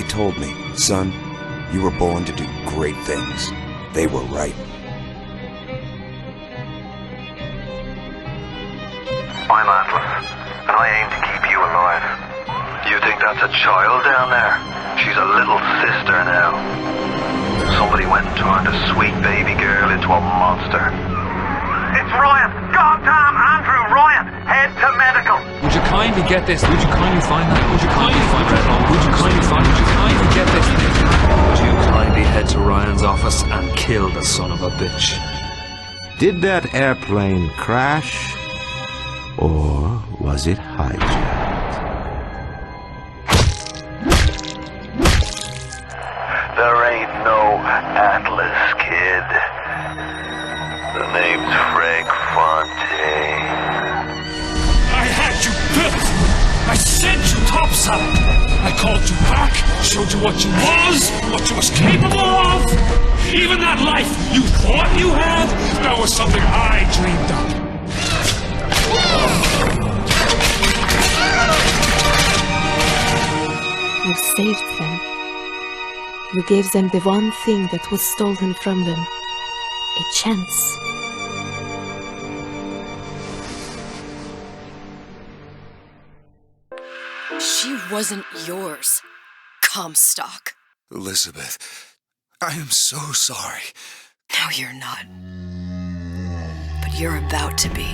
they told me, son, you were born to do great things. They were right. I'm Atlas, and I aim to keep you alive. You think that's a child down there? She's a little sister now. Somebody went and turned a sweet baby girl into a monster. It's Ryan! Goddamn Andrew Ryan! Head to medical! Would you kindly get this? Would you kindly find that? Would you kindly find that? Would you kindly find? Would you kindly get this? Would you kindly head to Ryan's office and kill the son of a bitch? Did that airplane crash? Or was it hijacked? There ain't no Atlas, kid. The name's Frank Fontaine. I had you built! I sent you topside! I called you back, showed you what you was capable of! Even that life you thought you had, that was something I dreamed up. You saved them. You gave them the one thing that was stolen from them. A chance. She wasn't yours, Comstock. Elizabeth, I am so sorry. No, you're not. But you're about to be.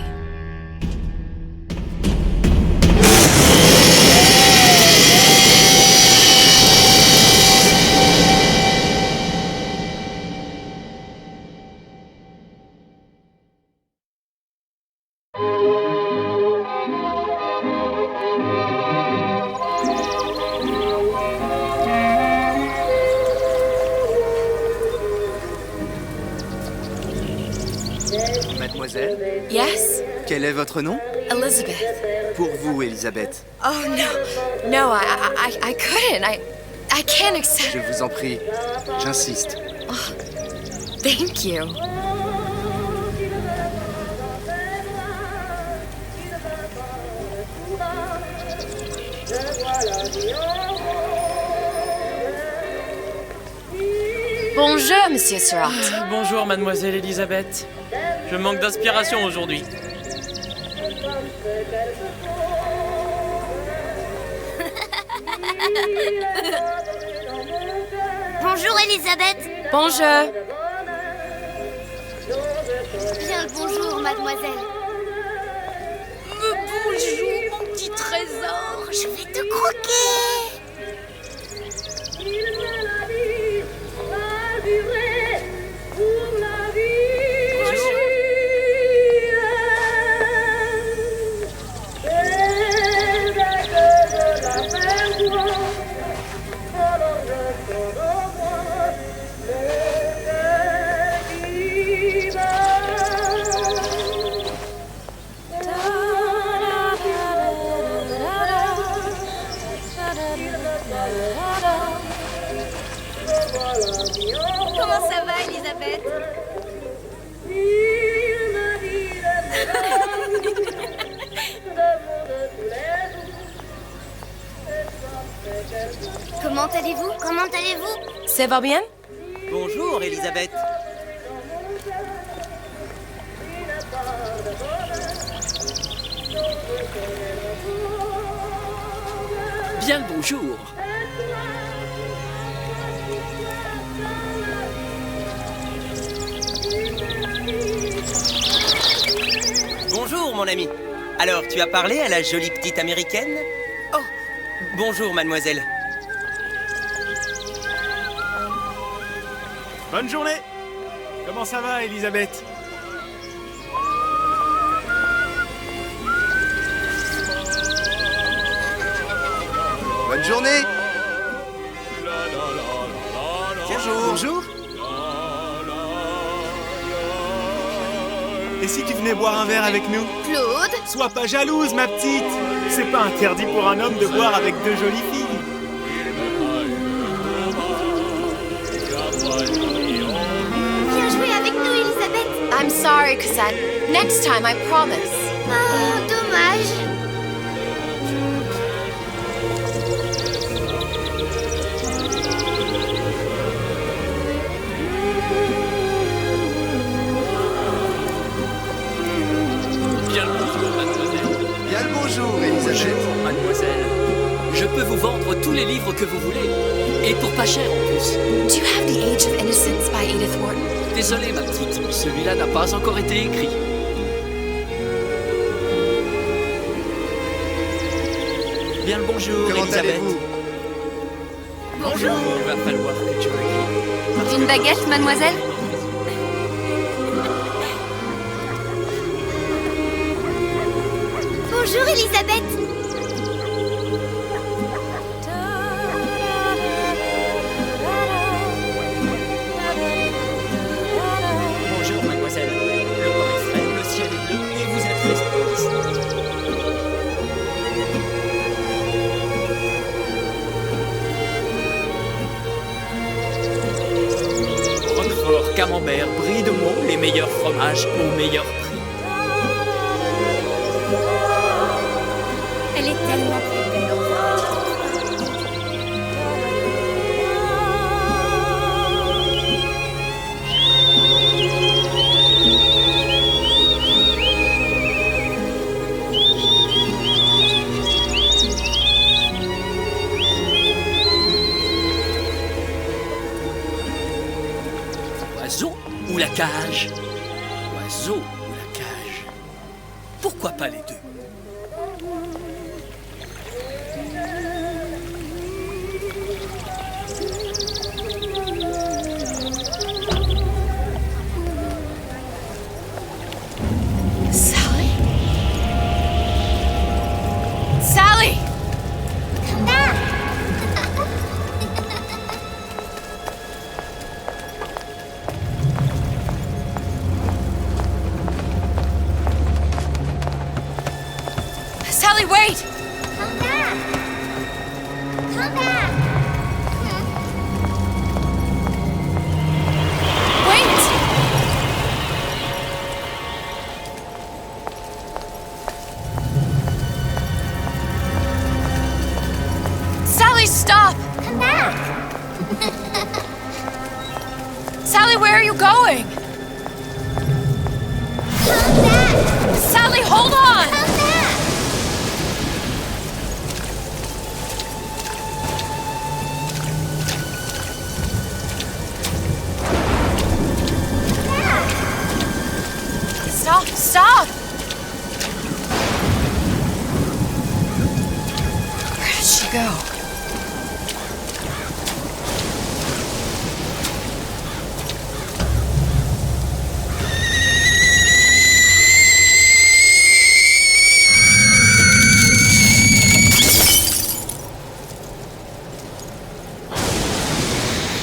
Mademoiselle? Yes? Quel est votre nom? Elizabeth. Pour vous, Elisabeth. Oh, no. No, I couldn't. I can't accept... Je vous en prie. J'insiste. Oh, thank you. Bonjour, Monsieur Surratt. Bonjour, Mademoiselle Elisabeth. Je manque d'inspiration aujourd'hui. Bonjour, Elisabeth. Bonjour. Bien le bonjour, mademoiselle. Bonjour, mon petit trésor. Je vais te croquer. Comment ça va, Elisabeth? Comment allez-vous? Comment allez-vous? Ça va bien? Bonjour, Elisabeth. Bien le bonjour. Bonjour, mon ami. Alors, tu as parlé à la jolie petite américaine? Oh, bonjour, mademoiselle. Bonne journée. Comment ça va, Elisabeth? Bonne journée. Bonjour. Bonjour. Et si tu venais boire un verre avec nous? Claude? Sois pas jalouse, ma petite. C'est pas interdit pour un homme de boire avec deux jolies filles. Viens jouer avec nous, Elisabeth. I'm sorry, Cassette. Next time, I promise. Oh, dommage. Bonjour, Elisabeth. Bonjour, mademoiselle. Je peux vous vendre tous les livres que vous voulez. Et pour pas cher en plus. Do you have The Age of Innocence by Edith Wharton? Désolé, ma petite, celui-là n'a pas encore été écrit. Bien le bonjour, Comment Elisabeth. allez-vous? Bonjour. Il va falloir que tu m'écris. Une baguette, mademoiselle? Bonjour, Elisabeth. Bonjour, mademoiselle. Le temps est frais, le ciel est bleu et vous êtes resplendissante. Roquefort, camembert, brie de Meaux, les meilleurs fromages au meilleur prix. Elle est tellement belle. Oiseau ou la cage? Oiseau ou la cage? Pourquoi pas les deux? Sally? Sally! Come back. Sally, wait! Come back. Come back. Wait! Sally, stop! Come back. Sally, where are you going? Come back. Sally, hold on! Come back. Stop, stop! Where did she go?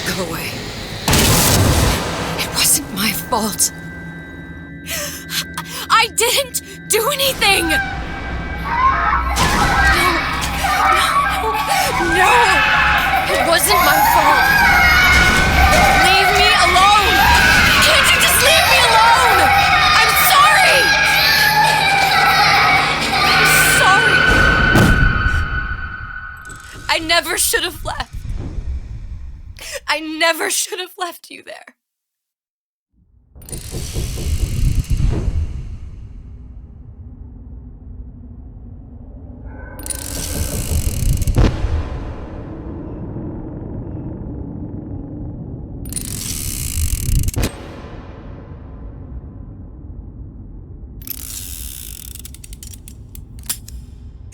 Go away. It wasn't my fault. I didn't do anything! No! It wasn't my fault! Leave me alone! Can't you just leave me alone? I'm sorry! I'm sorry! I never should have left. I never should have left you there.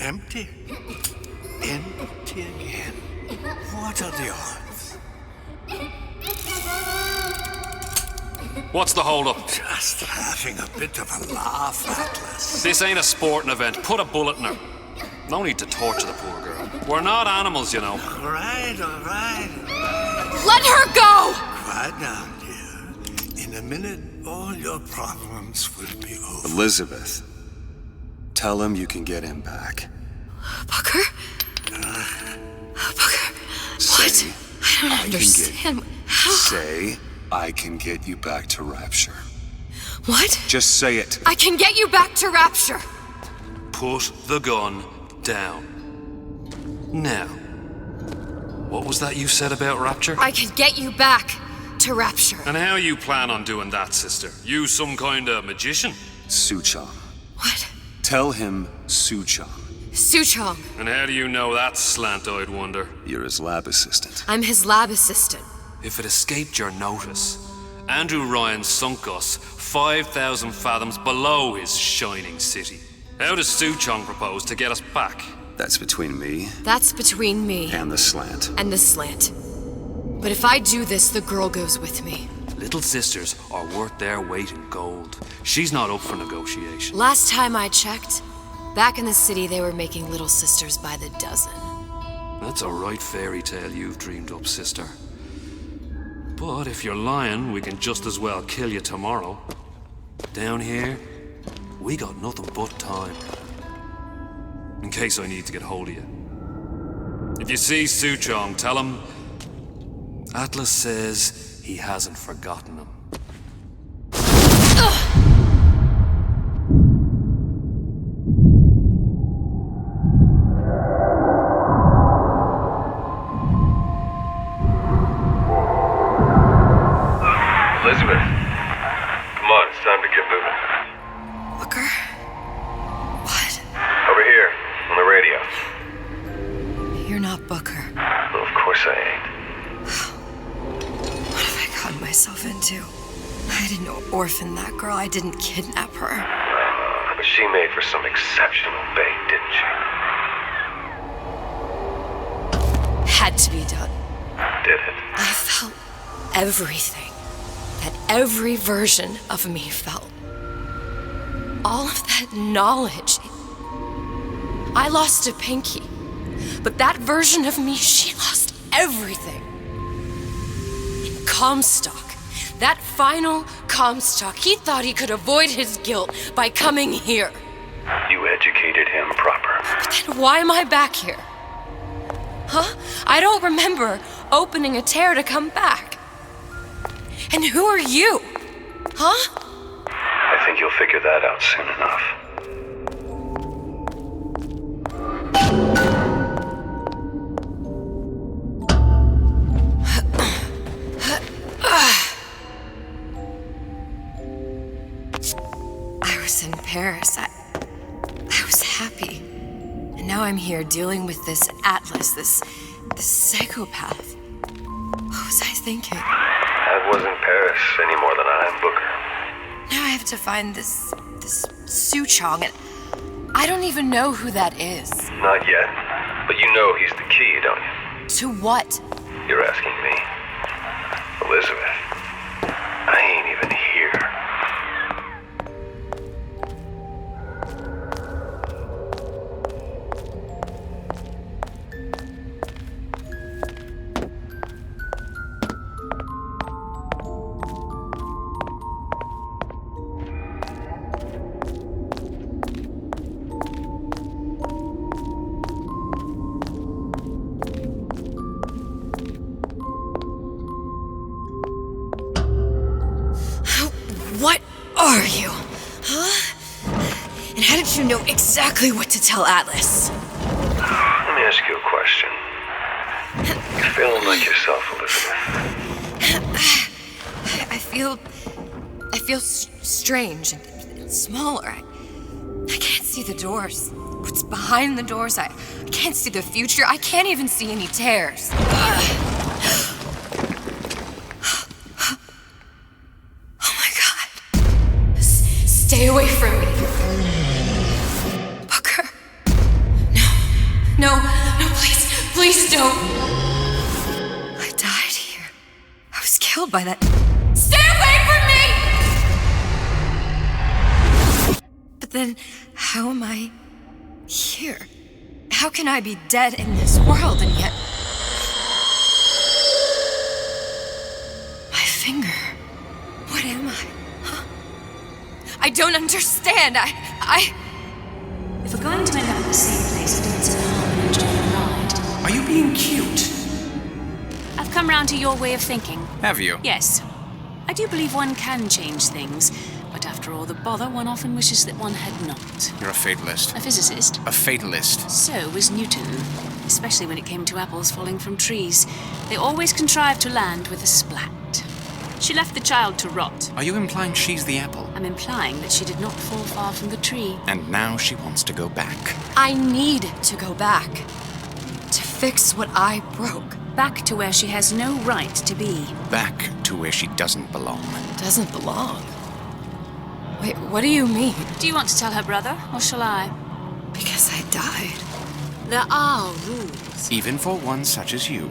Empty? Empty again. What are the odds? What's the hold-up? Just having a bit of a laugh, Atlas. This ain't a sporting event. Put a bullet in her. No need to torture the poor girl. We're not animals, you know. All right. Let her go! Quiet down, dear. In a minute, all your problems will be over. Elizabeth, tell him you can get him back. Booker? Booker? What? I don't understand. How? Say, I can get you back to Rapture. What? Just say it. I can get you back to Rapture. Put the gun down. Now, what was that you said about Rapture? I can get you back to Rapture. And how you plan on doing that, sister? You some kind of magician? Suchong. What? Tell him Suchong. Suchong. And how do you know that, slant-eyed wonder? You're his lab assistant. I'm his lab assistant. If it escaped your notice, Andrew Ryan sunk us 5,000 fathoms below his shining city. How does Suchong propose to get us back? That's between me. That's between me. And the slant. And the slant. But if I do this, the girl goes with me. Little sisters are worth their weight in gold. She's not up for negotiation. Last time I checked, back in the city they were making little sisters by the dozen. That's a right fairy tale you've dreamed up, sister. But if you're lying, we can just as well kill you tomorrow. Down here, we got nothing but time. In case I need to get hold of you. If you see Suchong, tell him Atlas says he hasn't forgotten him. Elizabeth, come on, it's time to get moving. Booker? What? Over here, on the radio. You're not Booker. Well, of course I ain't. What have I gotten myself into? I didn't orphan that girl. I didn't kidnap her. But she made for some exceptional bait, didn't she? Had to be done. Did it? I felt everything that every version of me felt. All of that knowledge. I lost a pinky, but that version of me, she lost everything. In Comstock, that final Comstock, he thought he could avoid his guilt by coming here. You educated him proper. But then why am I back here? Huh? I don't remember opening a tear to come back. And who are you? Huh? I think you'll figure that out soon enough. I was in Paris. I was happy. And now I'm here dealing with this Atlas, this psychopath. What was I thinking? That wasn't Paris any more than I am Booker. Now I have to find this Suchong, and I don't even know who that is. Not yet, but you know he's the key, don't you? To what? You're asking me. Elizabeth, I ain't even here. What are you? Huh? And how did you know exactly what to tell Atlas? Let me ask you a question. You feeling like yourself, Elizabeth? I feel strange and smaller. I can't see the doors. What's behind the doors? I can't see the future. I can't even see any tears. Stay away from me. Booker. No, please don't. I died here. I was killed by that. Stay away from me! But then, how am I here? How can I be dead in this world and yet... My finger. What am I? I don't understand. If we're going to end up at the same place, I don't see the harm in enjoying the ride. Are you being cute? I've come round to your way of thinking. Have you? Yes. I do believe one can change things, but after all the bother, one often wishes that one had not. You're a fatalist. A physicist. A fatalist. So was Newton, especially when it came to apples falling from trees. They always contrived to land with a splat. She left the child to rot. Are you implying she's the apple? I'm implying that she did not fall far from the tree. And now she wants to go back. I need to go back. To fix what I broke. Back to where she has no right to be. Back to where she doesn't belong. Doesn't belong? Wait, what do you mean? Do you want to tell her brother, or shall I? Because I died. There are rules. Even for one such as you.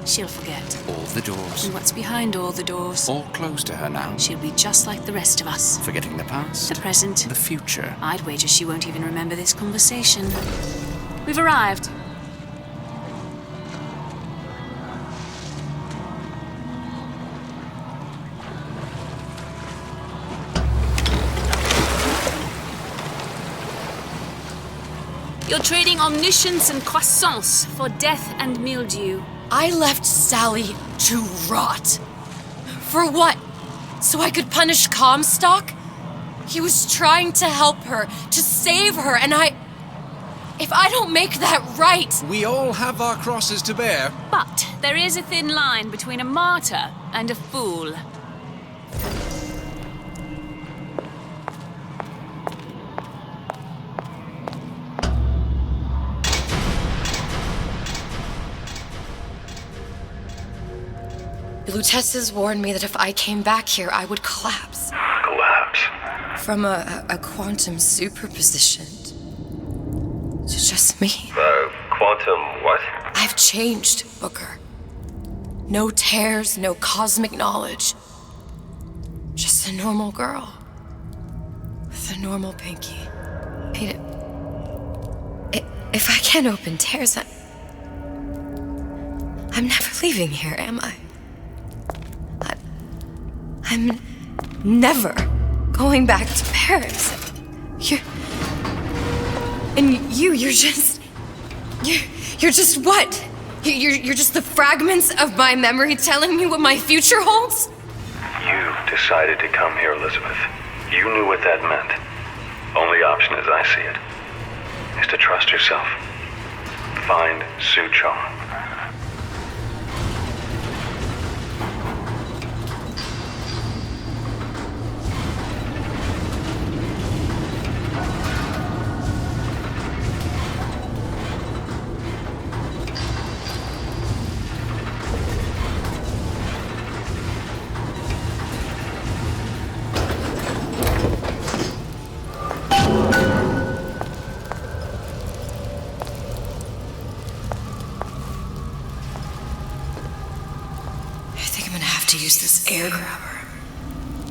She'll forget. All the doors. And what's behind all the doors? All closed to her now. She'll be just like the rest of us. Forgetting the past. The present. The future. I'd wager she won't even remember this conversation. We've arrived. You're trading omniscience and croissance for death and mildew. I left Sally to rot. For what? So I could punish Comstock? He was trying to help her, to save her, and if I don't make that right... We all have our crosses to bear. But there is a thin line between a martyr and a fool. The Lutesses warned me that if I came back here, I would collapse. Collapse? From a quantum superposition to just me. Quantum what? I've changed, Booker. No tears, no cosmic knowledge. Just a normal girl. With a normal pinky. If I can't open tears, I'm never leaving here, am I? I'm never going back to Paris. You're just what? You're just the fragments of my memory telling me what my future holds? You decided to come here, Elizabeth. You knew what that meant. Only option, as I see it, is to trust yourself. Find Suchong. Air grabber.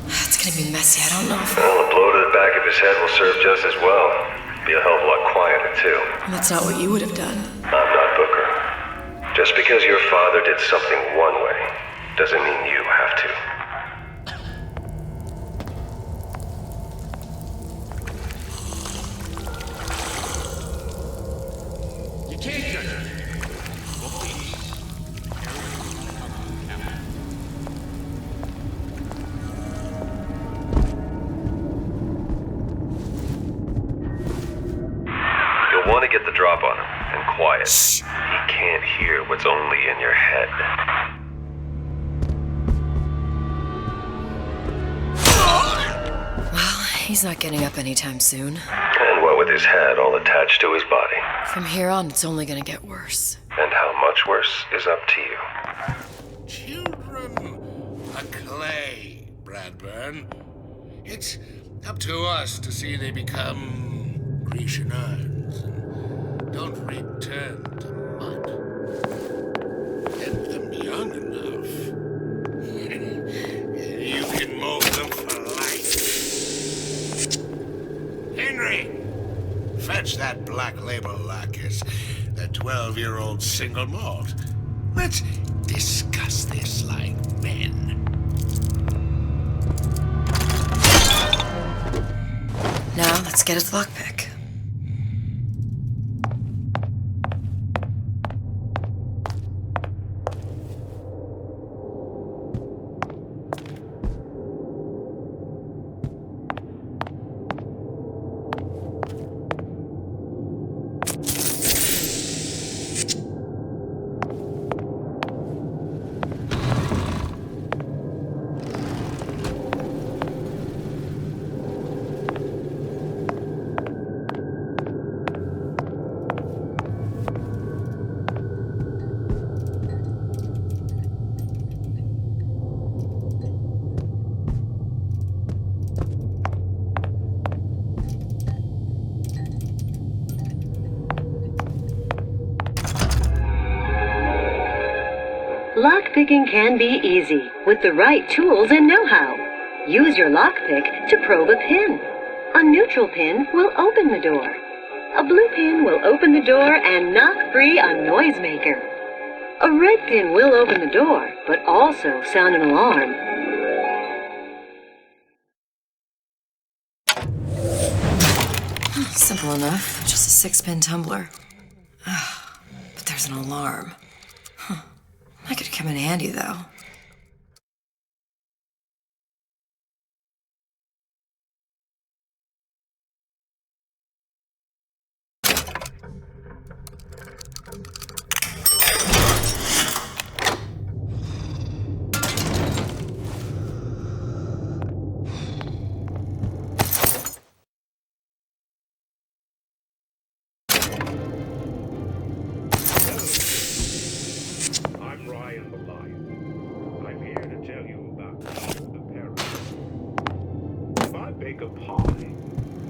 It's gonna be messy, I don't know if... Well, a blow to the back of his head will serve just as well. Be a hell of a lot quieter, too. That's not what you would have done. I'm not Booker. Just because your father did something one way, doesn't mean you have to. You can't judge me. Want to get the drop on him, and quiet. Shh. He can't hear what's only in your head. Well, he's not getting up anytime soon. And what with his head all attached to his body. From here on, it's only gonna get worse. And how much worse is up to you. Children are clay, Bradburn. It's up to us to see they become Grecian urns. Don't return to mud. Get them young enough. You can mold them for life. Henry, fetch that black label lacquers, that 12-year-old single malt. Let's discuss this like men. Now, let's get its lockpick. Lockpicking can be easy with the right tools and know-how. Use your lockpick to probe a pin. A neutral pin will open the door. A blue pin will open the door and knock free a noisemaker. A red pin will open the door, but also sound an alarm. Simple enough. Just a 6-pin tumbler. But there's an alarm. That could come in handy, though.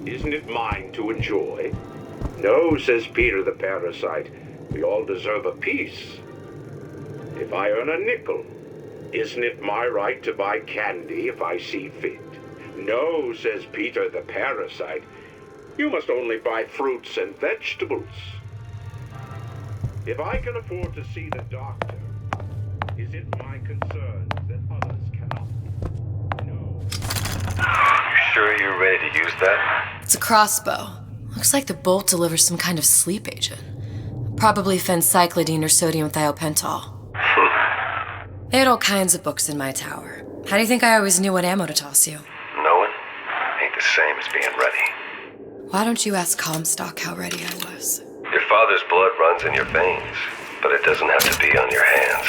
Isn't it mine to enjoy? No, says Peter the parasite. We all deserve a piece. If I earn a nickel, isn't it my right to buy candy if I see fit? No, says Peter the parasite. You must only buy fruits and vegetables. If I can afford to see the doctor, is it my concern that others cannot? You sure you're ready to use that? It's a crossbow. Looks like the bolt delivers some kind of sleep agent. Probably phencyclidine or sodium thiopental. They had all kinds of books in my tower. How do you think I always knew what ammo to toss you? Knowing ain't the same as being ready. Why don't you ask Comstock how ready I was? Your father's blood runs in your veins, but it doesn't have to be on your hands.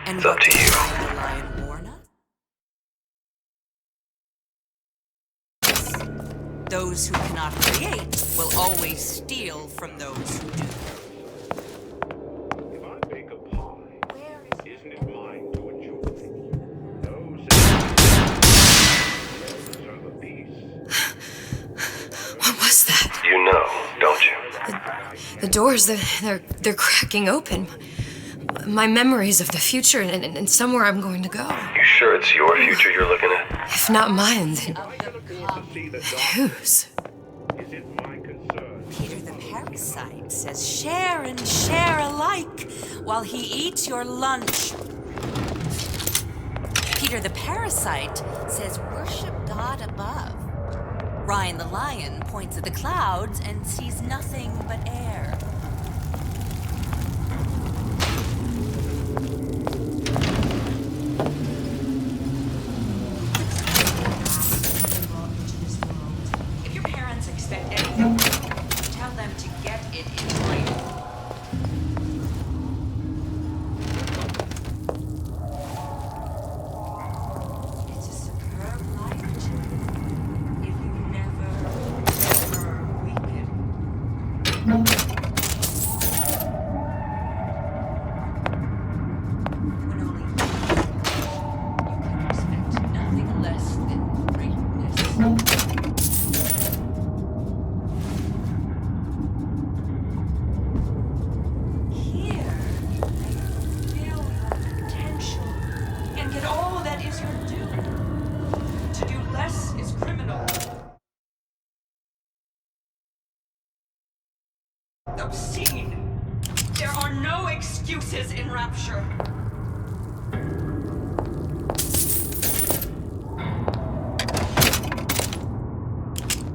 It's up to you. Those who cannot create will always steal from those who do. If I bake a pie, isn't it mine to enjoy? No, deserve a piece. What was that? You know, don't you? The doors, they're cracking open. My memories of the future and somewhere I'm going to go. You sure it's your future you're looking at? If not mine, then whose? Peter the parasite says share and share alike while he eats your lunch. Peter the parasite says worship God above. Ryan the lion points at the clouds and sees nothing but air. If your parents expect anything, tell them to get it in writing. It's a superb light. If you never weaken. Obscene. There are no excuses in Rapture.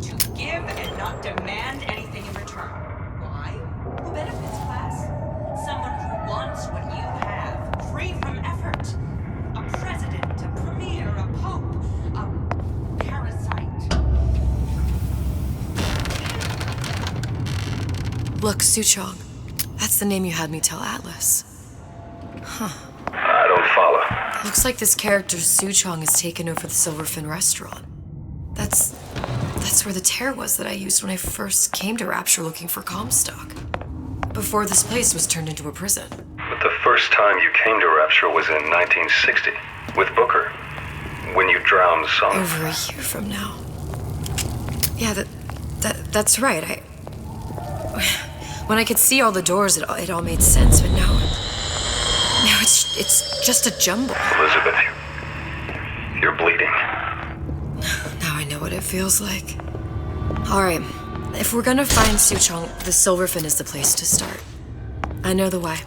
To give and not demand anything in return. Why? Who benefits, class? Someone who wants what you have, free from effort. A president, a premier, a pope, a parasite. Look, Suchong. That's the name you had me tell Atlas. Huh. I don't follow. Looks like this character, Suchong, has taken over the Silverfin restaurant. That's where the tear was that I used when I first came to Rapture looking for Comstock. Before this place was turned into a prison. But the first time you came to Rapture was in 1960, with Booker, when you drowned Song. Over a year from now. Yeah, that's right. When I could see all the doors, it all made sense, but now No, it's just a jumble. Elizabeth, you're bleeding. Now I know what it feels like. Alright, if we're gonna find Suchong, the Silverfin is the place to start. I know the way.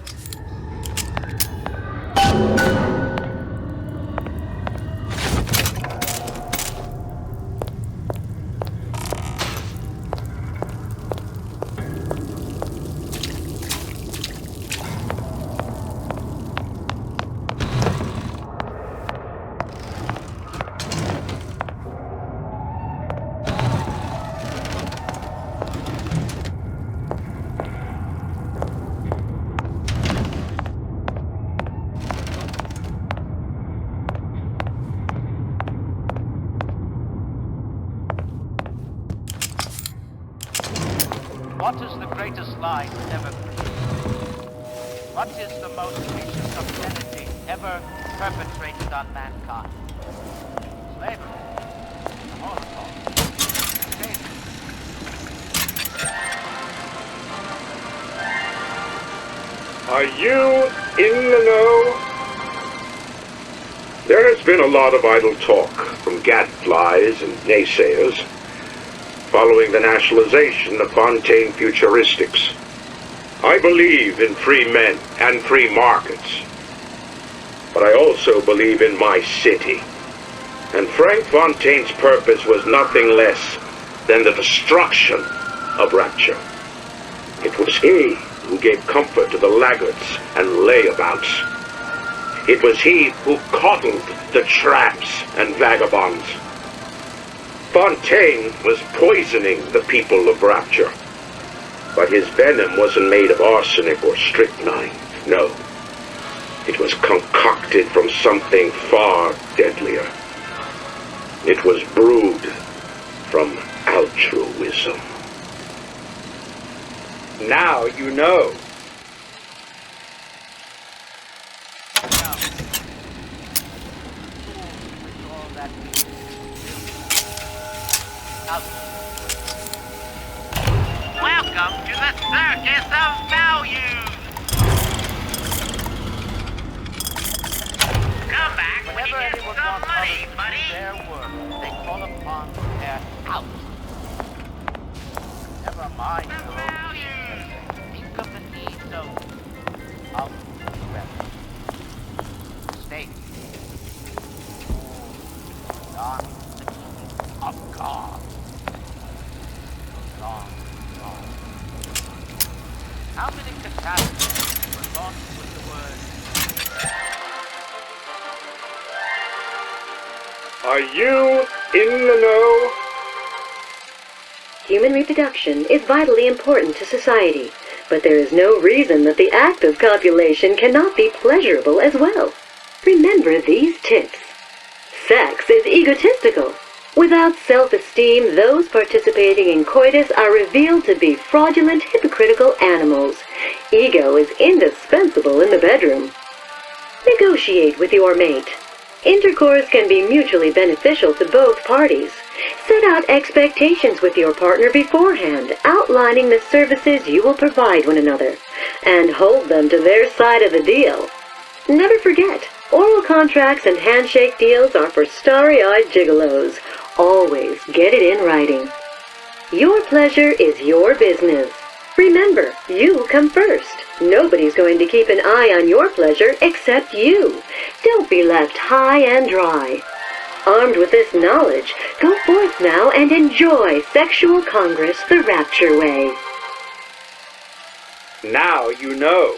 What is the greatest lie ever created? What is the most vicious obscenity ever perpetrated on mankind? Slavery, the Holocaust, slavery. Are you in the know? There has been a lot of idle talk from gadflies and naysayers following the nationalization of Fontaine Futuristics. I believe in free men and free markets, but I also believe in my city. And Frank Fontaine's purpose was nothing less than the destruction of Rapture. It was he who gave comfort to the laggards and layabouts. It was he who coddled the tramps and vagabonds. Fontaine was poisoning the people of Rapture, but his venom wasn't made of arsenic or strychnine. No, it was concocted from something far deadlier. It was brewed from altruism. Now you know. Welcome to the Circus of Values! Come back when you get some money, buddy! Their work, they call upon their house. Never mind the values. Think of the needs of state. Not of God. God. How many catastrophes were lost with the word? Are you in the know? Human reproduction is vitally important to society, but there is no reason that the act of copulation cannot be pleasurable as well. Remember these tips. Sex is egotistical. Without self-esteem, those participating in coitus are revealed to be fraudulent, hypocritical animals. Ego is indispensable in the bedroom. Negotiate with your mate. Intercourse can be mutually beneficial to both parties. Set out expectations with your partner beforehand, outlining the services you will provide one another, and hold them to their side of the deal. Never forget, oral contracts and handshake deals are for starry-eyed gigolos. Always get it in writing. Your pleasure is your business. Remember, you come first. Nobody's going to keep an eye on your pleasure except you. Don't be left high and dry. Armed with this knowledge, go forth now and enjoy Sexual Congress the Rapture way. Now you know.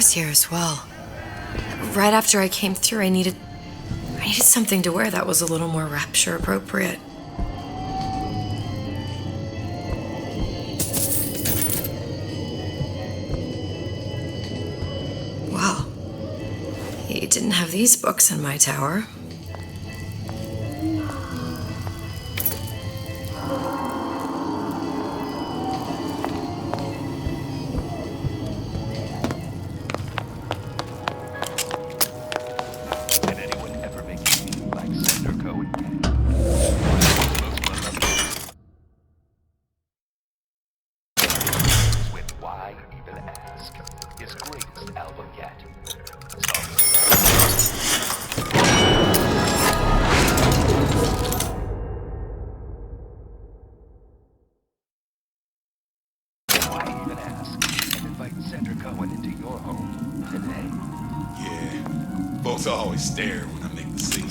was here as well. Right after I came through, I needed something to wear that was a little more rapture appropriate. Well, he didn't have these books in my tower. Folks always stare when I make the scene.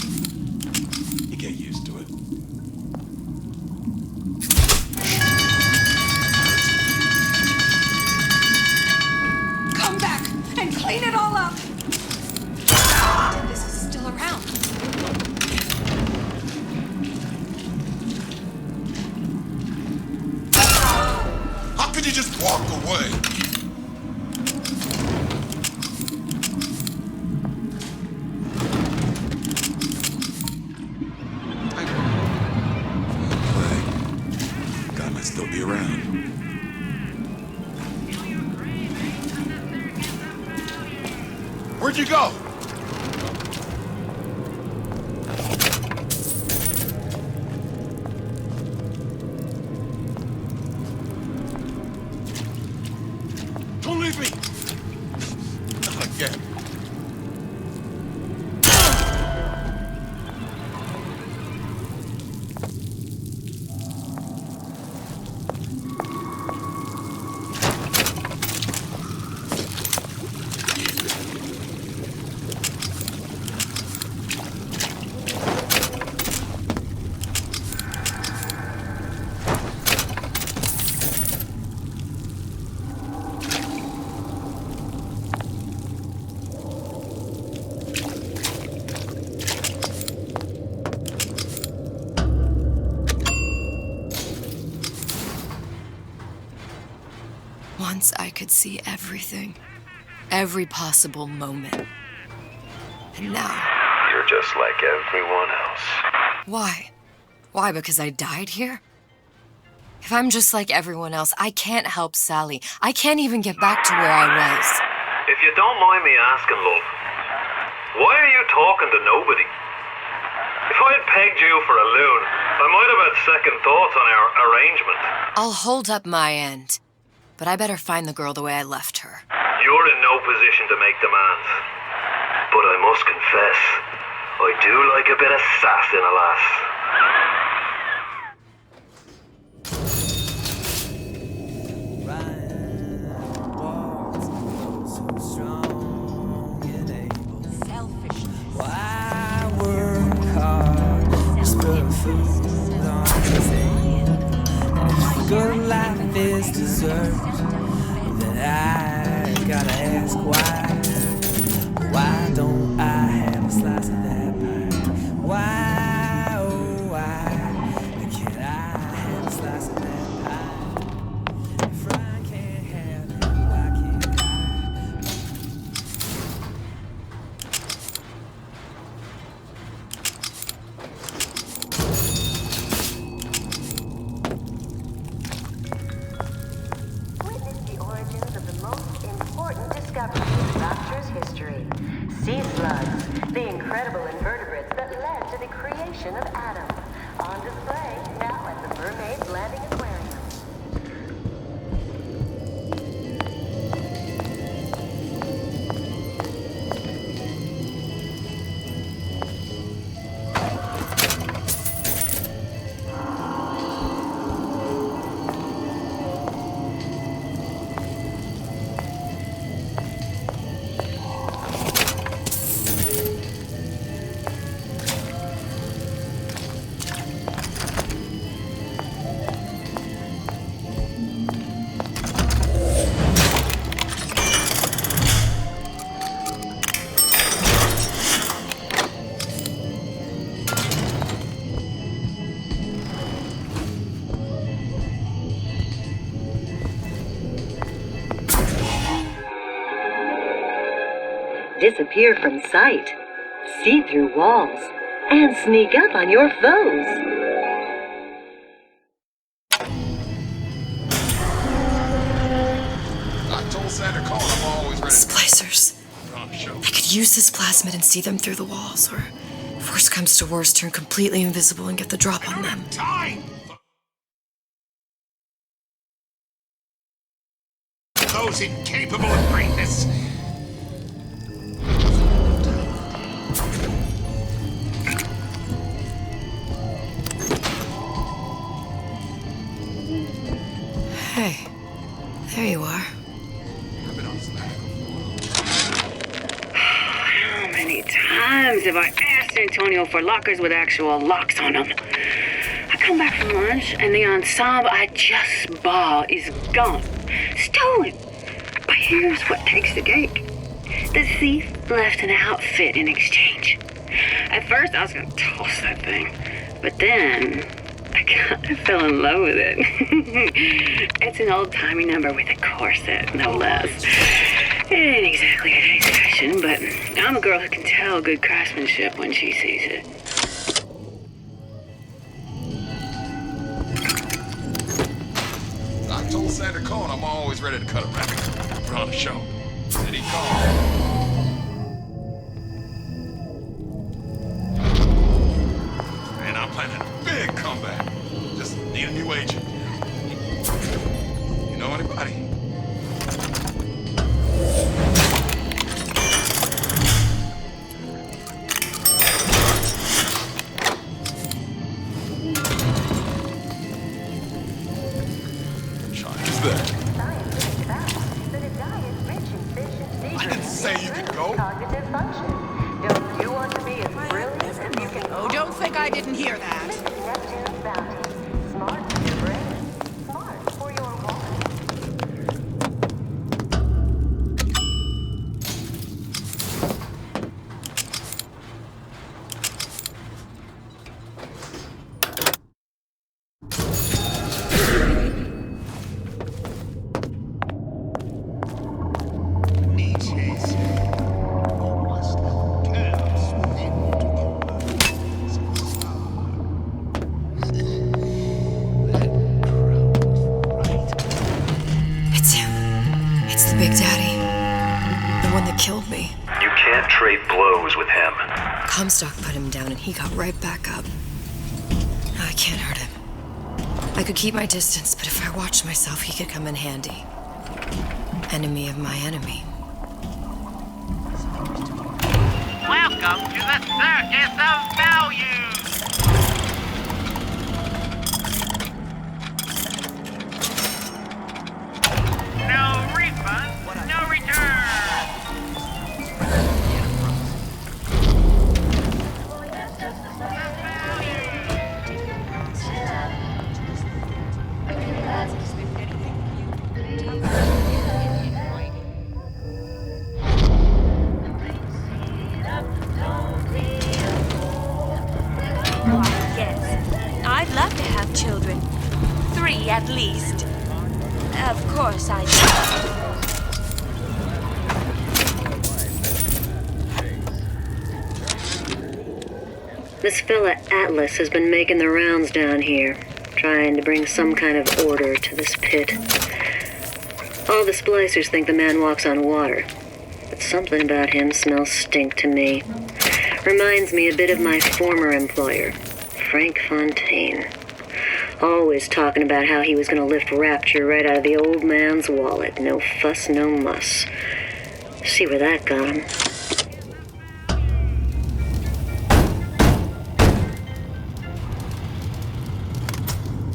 You get used to it. Come back and clean it all up. This is still around. How could you just walk away? Still be around. Where'd you go? Don't leave me! Not again. Once I could see everything, every possible moment. And now... You're just like everyone else. Why? Why, because I died here? If I'm just like everyone else, I can't help Sally. I can't even get back to where I was. If you don't mind me asking, love, why are you talking to nobody? If I had pegged you for a loon, I might have had second thoughts on our arrangement. I'll hold up my end. But I better find the girl the way I left her. You're in no position to make demands. But I must confess, I do like a bit of sass in a lass. Selfishness. Why work hard just put food on the table? And if good life is dessert, then I gotta ask why. Why don't I have a slice of that pie? Why, oh why can't I have a slice of that pie? If I can't have it, why can't I? Witness the origins of the most important discovery in the Doctor's history. Sea slug disappear from sight, see through walls, and sneak up on your foes. I told Santa Claus I'm always ready. Splicers. I could use this plasmid and see them through the walls, or if worst comes to worst, turn completely invisible and get the drop on them. Time! Those incapable of greatness. Hey, there you are. How many times have I asked Antonio for lockers with actual locks on them? I come back from lunch and the ensemble I just bought is gone. Stolen. But here's what takes the cake. The thief left an outfit in exchange. At first I was gonna toss that thing, but then I kind of fell in love with it. It's an old-timey number with a corset, no less. It ain't exactly a taste fashion, but I'm a girl who can tell good craftsmanship when she sees it. I told Santa Claus I'm always ready to cut a rabbit. Put on a show. Did he call? And I'm planning a big comeback. Just need a new agent. You know anybody? Who's that? I didn't say you could go. Oh, don't think I didn't hear that. Big Daddy. The one that killed me. You can't trade blows with him. Comstock put him down and he got right back up. No, I can't hurt him. I could keep my distance, but if I watched myself, he could come in handy. Enemy of my enemy. Welcome to the Circus of Value! No refund, no return! Yes, I'd love to have children. 3 at least. Of course I do. This fella Atlas has been making the rounds down here, trying to bring some kind of order to this pit. All the splicers think the man walks on water, but something about him smells stink to me. Reminds me a bit of my former employer, Frank Fontaine. Always talking about how he was going to lift Rapture right out of the old man's wallet. No fuss, no muss. See where that got him.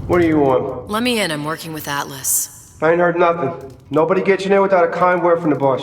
What do you want? Let me in. I'm working with Atlas. I ain't heard nothing. Nobody gets you in without a kind word from the boss.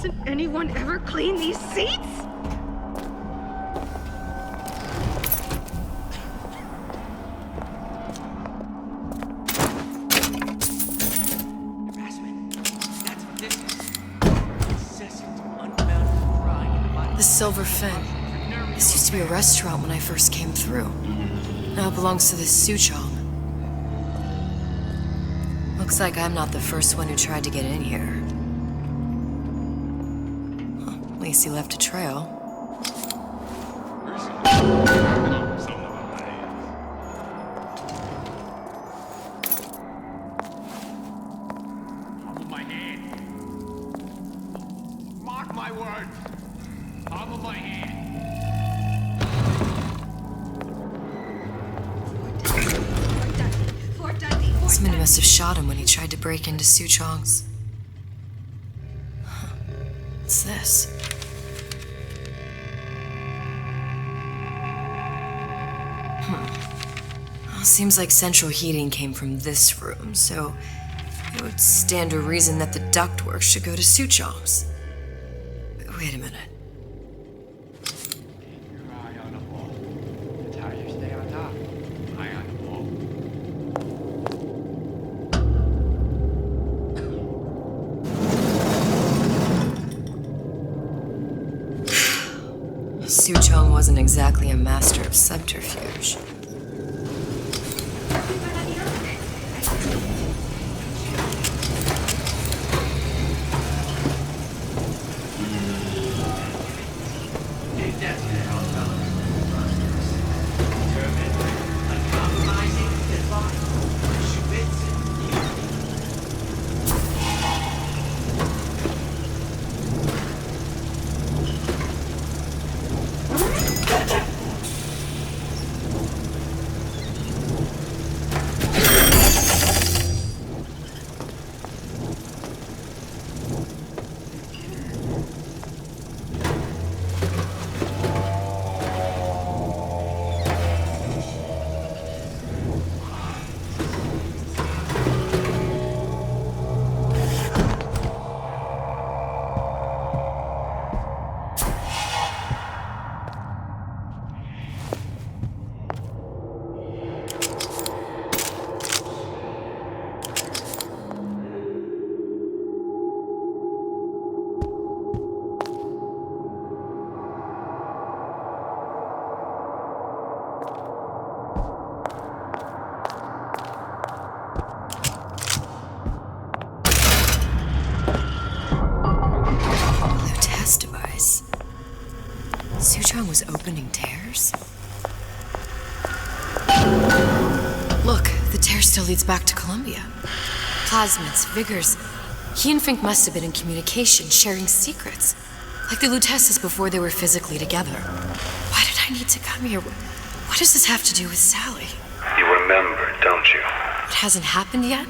Doesn't anyone ever clean these seats? The Silver Fin. This used to be a restaurant when I first came through. Now it belongs to this Suchong. Looks like I'm not the first one who tried to get in here. Well, at least he left a trail. Mark my word. Palm of my hand. Somebody must have shot him when he tried to break into Suchong's. Huh. What's this? Well, seems like central heating came from this room, so it would stand to reason that the ductwork should go to Suchong's. But wait a minute. Your eye on the ball. That's how you stay on top. Eye on the ball. Suchong wasn't exactly a master of subterfuge. Suchong was opening tears? Look, the tear still leads back to Columbia. Plasmids, Vigors. He and Fink must have been in communication, sharing secrets. Like the Lutesses before they were physically together. Why did I need to come here? What does this have to do with Sally? You remember, don't you? It hasn't happened yet?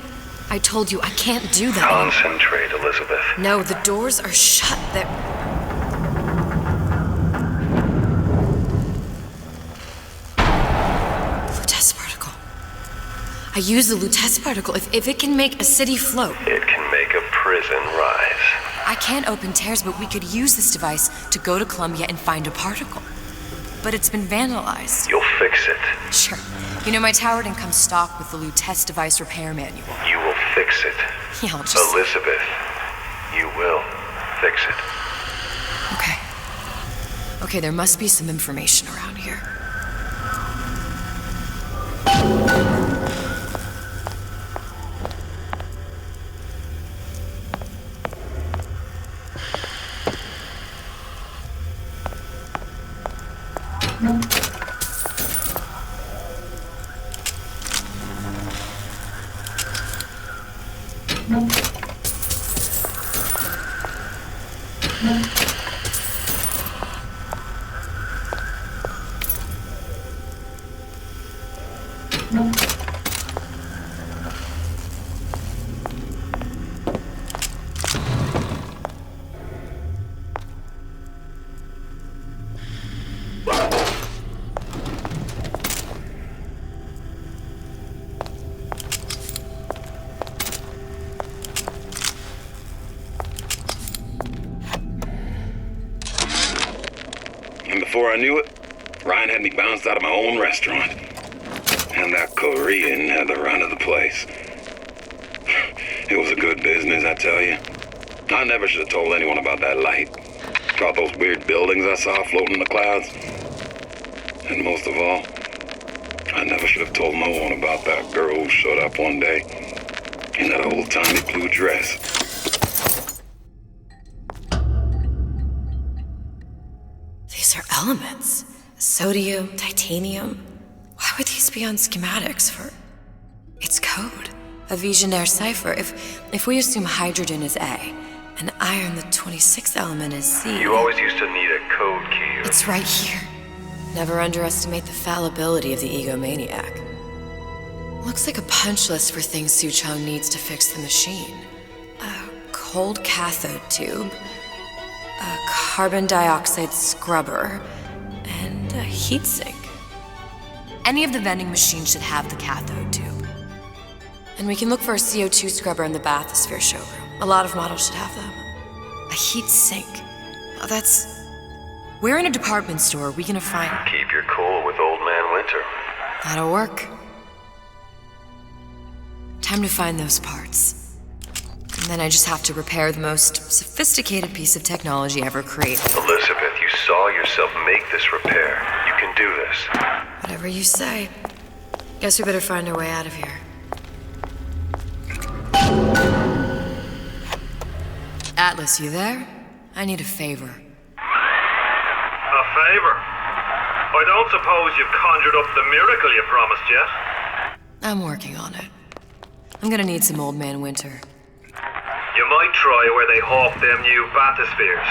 I told you I can't do that. Concentrate, Elizabeth. No, the doors are shut. They're... Lutece particle. I use the Lutece particle. If it can make a city float. It can make a prison rise. I can't open tears, but we could use this device to go to Columbia and find a particle. But it's been vandalized. You'll fix it. Sure. You know, my tower didn't come stocked with the Lutece device repair manual. You will fix it. Yeah, I'll just... Elizabeth, you will fix it. Okay. Okay, there must be some information around here. before I knew it, Ryan had me bounced out of my own restaurant. And that Korean had the run of the place. It was a good business, I tell you. I never should have told anyone about that light. About those weird buildings I saw floating in the clouds. And most of all, I never should have told no one about that girl who showed up one day in that old-timey blue dress. These are elements. Sodium, titanium. Why would these be on schematics for... It's code. A Visionaire cipher. If we assume hydrogen is A, and iron, the 26th element, is C... You always used to need a code key. It's right here. Never underestimate the fallibility of the egomaniac. Looks like a punch list for things Suchong needs to fix the machine. A cold cathode tube, a carbon dioxide scrubber, and a heatsink. Any of the vending machines should have the cathode tube. And we can look for a CO2 scrubber in the bathysphere showroom. A lot of models should have them. A heat sink. Oh, that's... We're in a department store. We can find... Keep your cool with Old Man Winter. That'll work. Time to find those parts. And then I just have to repair the most sophisticated piece of technology ever created. Elizabeth, you saw yourself make this repair. You can do this. Whatever you say. Guess we better find our way out of here. Atlas, you there? I need a favor. A favor? I don't suppose you've conjured up the miracle you promised yet? I'm working on it. I'm gonna need some Old Man Winter. You might try where they hawk them new bathyspheres.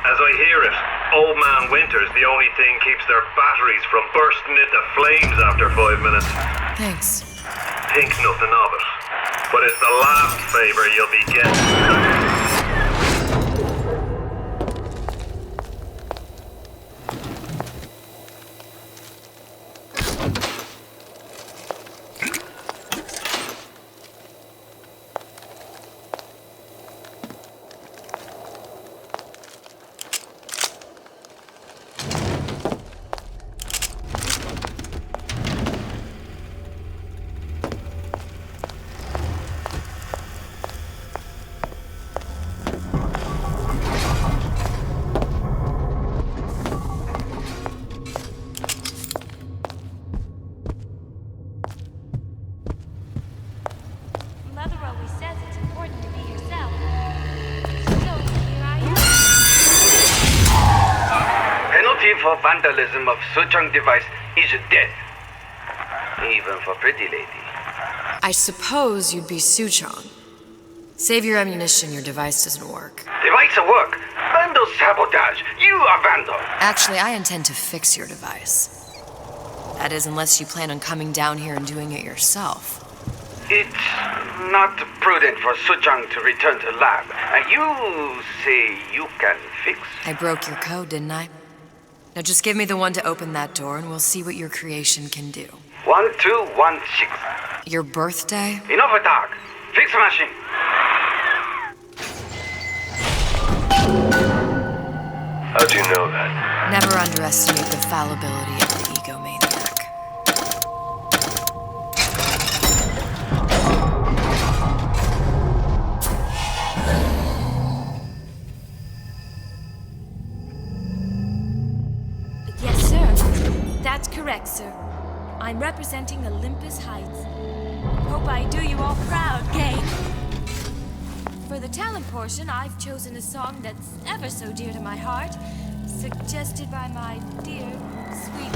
As I hear it, Old Man Winter's the only thing keeps their batteries from bursting into flames after 5 minutes. Thanks. Think nothing of it. But it's the last favor you'll be getting. For vandalism of Suchong device is death. Even for pretty lady. I suppose you'd be Suchong. Save your ammunition, your device doesn't work. Device will work. Vandal sabotage. You are vandal. Actually, I intend to fix your device. That is, unless you plan on coming down here and doing it yourself. It's not prudent for Suchong to return to lab. And you say you can fix? I broke your code, didn't I? Now just give me the one to open that door and we'll see what your creation can do. 1216. Your birthday? Enough attack. Fix the machine. How'd you know that? Never underestimate the fallibility of the egomaniac. Yes, sir. That's correct, sir. I'm representing Olympus Heights. Hope I do you all proud, gang. For the talent portion, I've chosen a song that's ever so dear to my heart, suggested by my dear, sweet...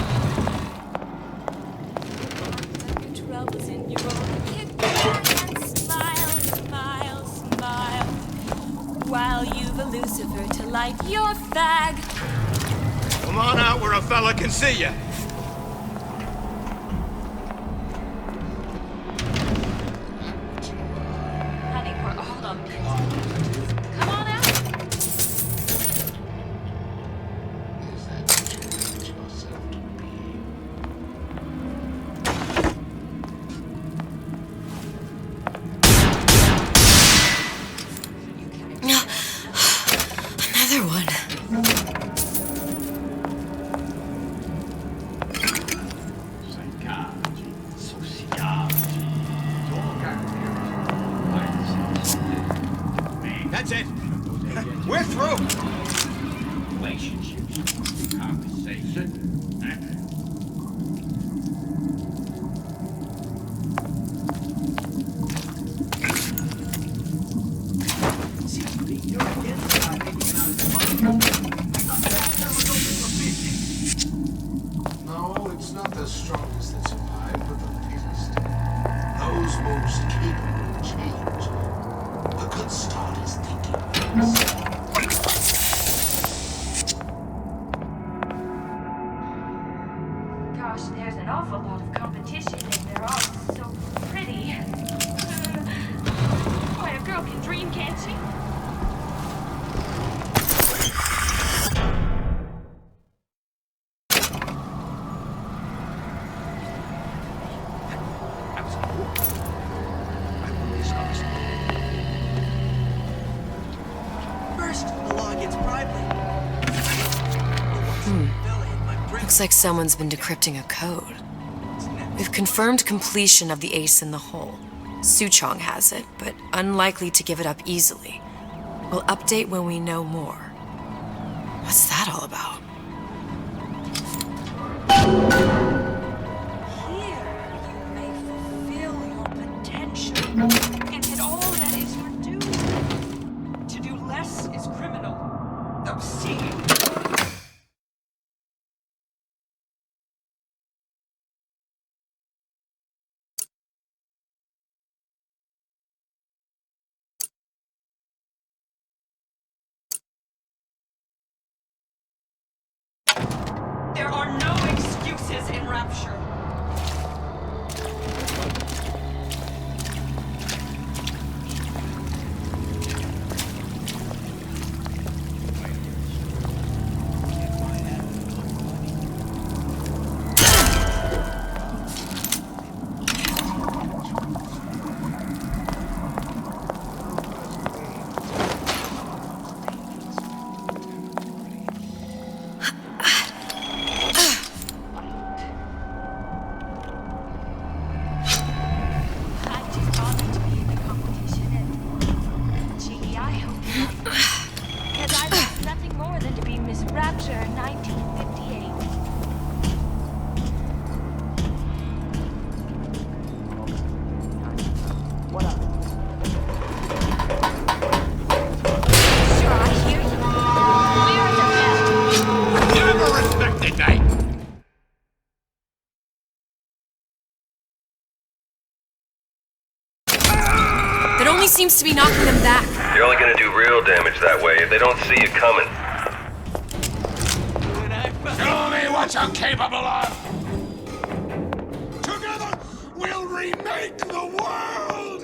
Your troubles in your own kick back and smile, smile, smile, while you've a Lucifer to light your fag. Come on out where a fella can see you. Honey, hold on. Come on out. Another one. That's it. We're through. Relationships, conversation. No, it's not the strongest that survive, but the fittest. Those most capable of change. A good start is thinking for yourself. Gosh, there's an awful lot of competition, and they're all so pretty. Why, a girl can dream, can't she? Looks like someone's been decrypting a code. We've confirmed completion of the ace in the hole. Suchong has it, but unlikely to give it up easily. We'll update when we know more. What's that all about? Here you may fulfill your potential and get all that is your due. To do less is criminal, obscene. There are no excuses in Rapture. Seems to be knocking them back. You're only gonna do real damage that way if they don't see you coming. Show me what you're capable of! Together, we'll remake the world!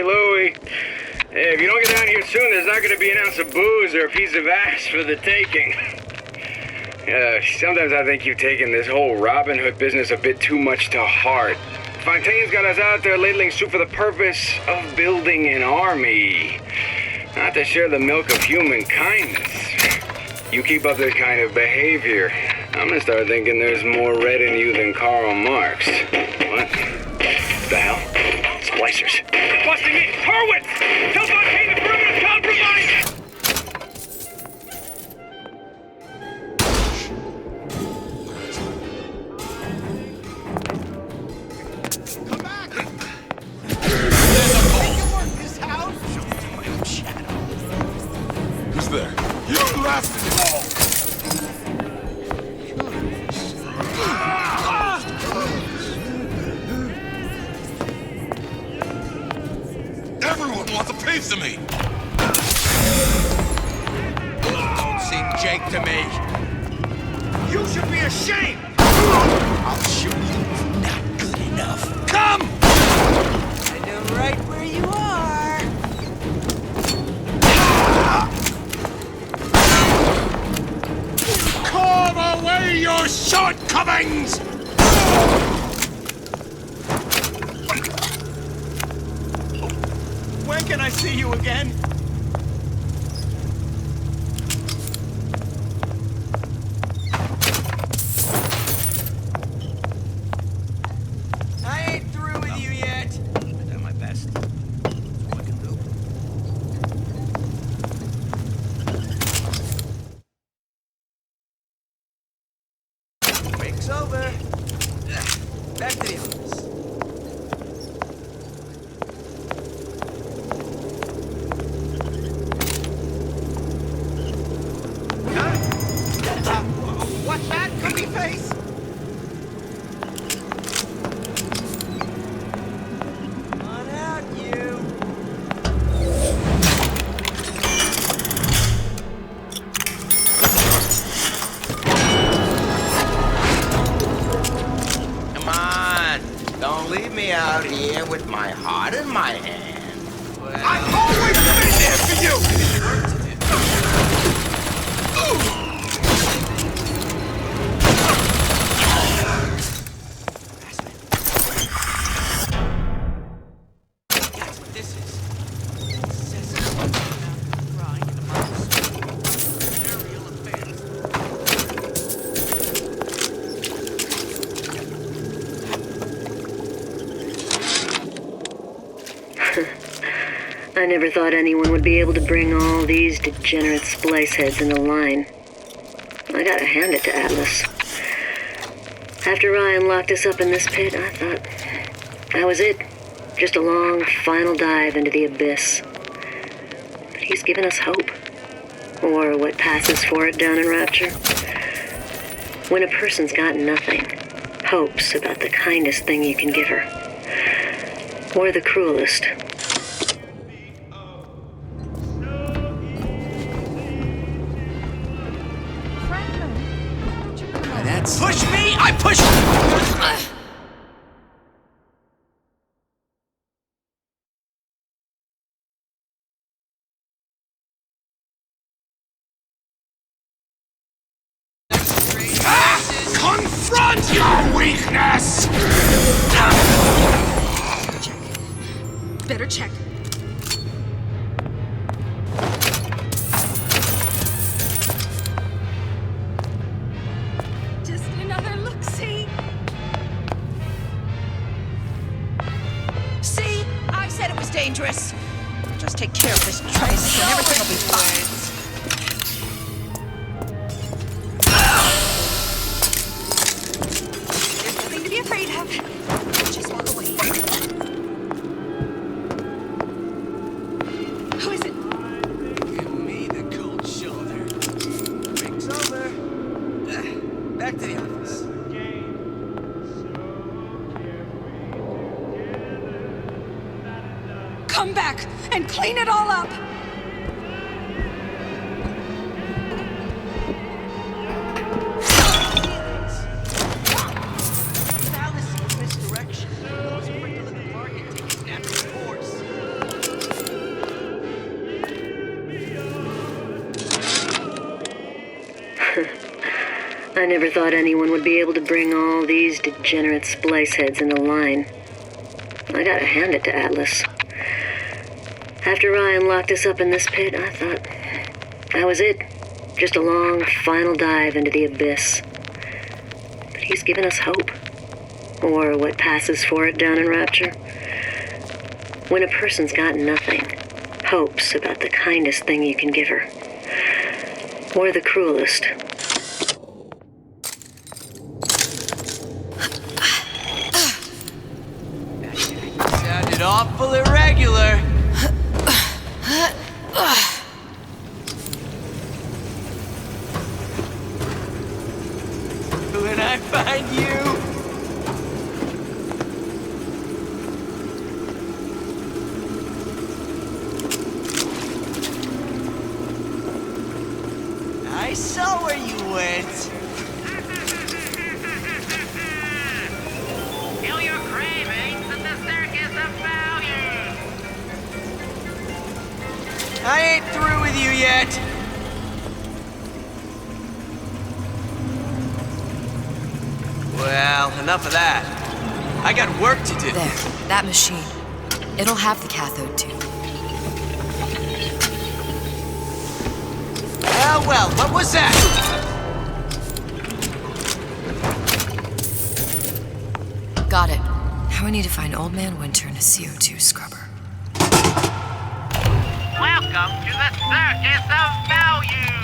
Louie. Hey, if you don't get down here soon, there's not going to be an ounce of booze or a piece of ass for the taking. Sometimes I think you've taken this whole Robin Hood business a bit too much to heart. Fontaine's got us out there ladling soup for the purpose of building an army, not to share the milk of human kindness. You keep up this kind of behavior, I'm gonna start thinking there's more red in you than Karl Marx. What the hell? Splicers. They're busting in! Hurwitz! Tell Fontaine the perimeter's compromised! Who's there? You blasted it all! Everyone wants a piece of me! Don't seem Jake to me. You should be ashamed! I'll show you not good enough. Come! I know right where you are. Carve away your shortcomings! When can I see you again? I ain't through with you yet. I've done my best. That's all I can do. Break's over. Back to the office. What's that, cookie face? Come on out, you. Come on, don't leave me out here with my heart in my hand. I've always been there for you! That's what this is. Sesame, frying in the mouse. Aerial affairs. I never thought anyone would be able to bring all these degenerate splice heads into line. I gotta hand it to Atlas. After Ryan locked us up in this pit, I thought that was it. Just a long, final dive into the abyss. But he's given us hope. Or what passes for it down in Rapture. When a person's got nothing, hope's about the kindest thing you can give her. Or the cruelest. Push me, I push you! Confront your weakness! Better check. Just another look-see. See? I said it was dangerous. Just take care of this trace and everything will be fine. There's nothing to be afraid of. Just walk away. Who is it? Give me the cold shoulder. Break's over. Back to the office. Come back and clean it all up. Fallacy, misdirection. Those quick to the market take its natural course. I never thought anyone would be able to bring all these degenerate splice heads into line. I gotta hand it to Atlas. After Ryan locked us up in this pit, I thought that was it. Just a long, final dive into the abyss. But he's given us hope. Or what passes for it down in Rapture. When a person's got nothing, hope's about the kindest thing you can give her. Or the cruelest. Sounded awful irregular. When I find you... I saw where you went. I ain't through with you yet. Well, enough of that. I got work to do. There, that machine. It'll have the cathode tube. Well, what was that? Got it. Now we need to find Old Man Winter in a CO2 scrubber. Welcome to the Circus of Value!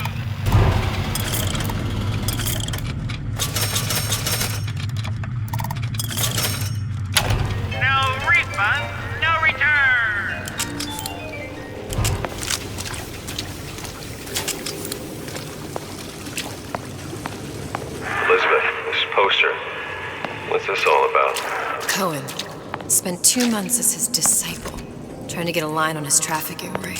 No refunds, no returns! Elizabeth, this poster. What's this all about? Cohen spent 2 months as his disciple, trying to get a line on his trafficking ring.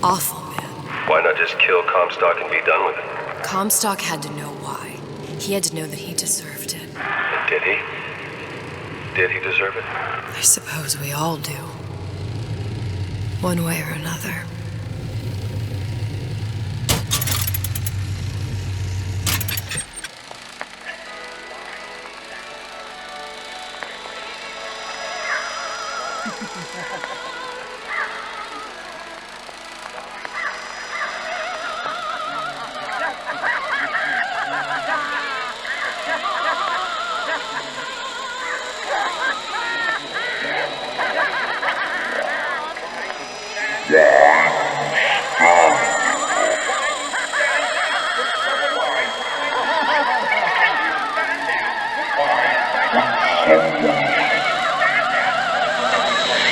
Awful, man. Why not just kill Comstock and be done with it? Comstock had to know why. He had to know that he deserved it. And did he? Did he deserve it? I suppose we all do. One way or another.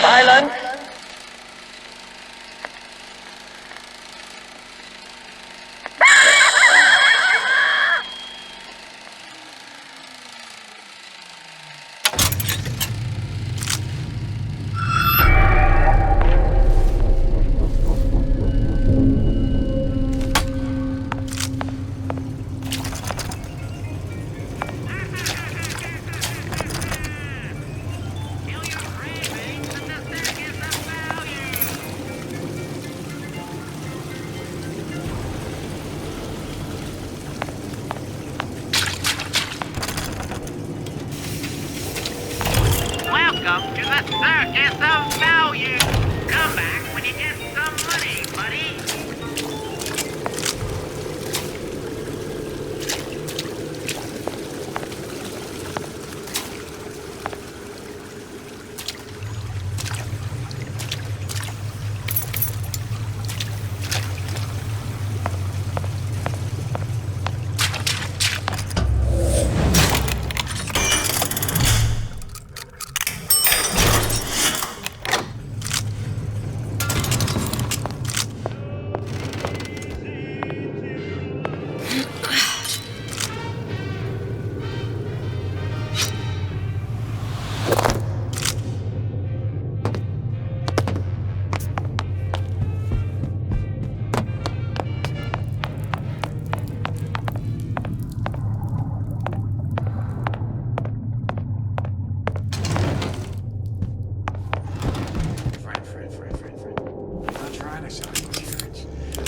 Silence! Welcome to the Circus of Value! Come back when you get some money, buddy!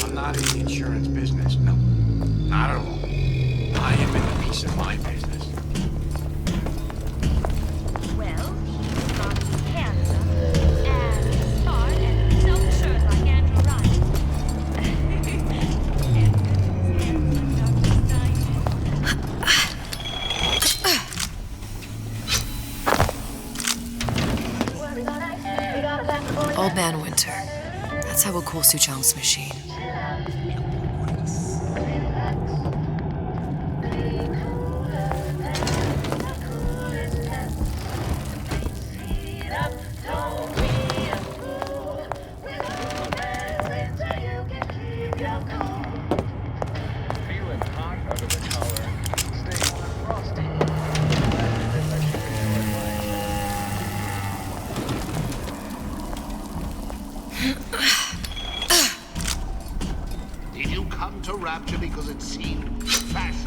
I'm not in the insurance business, no. Not at all. I am in the peace of mind business. Well, he's got cancer and smart and self-assured like Andrew Ryan. Old Man Winter. That's how we'll cool Suchong's machine. Did you come to Rapture because it seemed fashionable?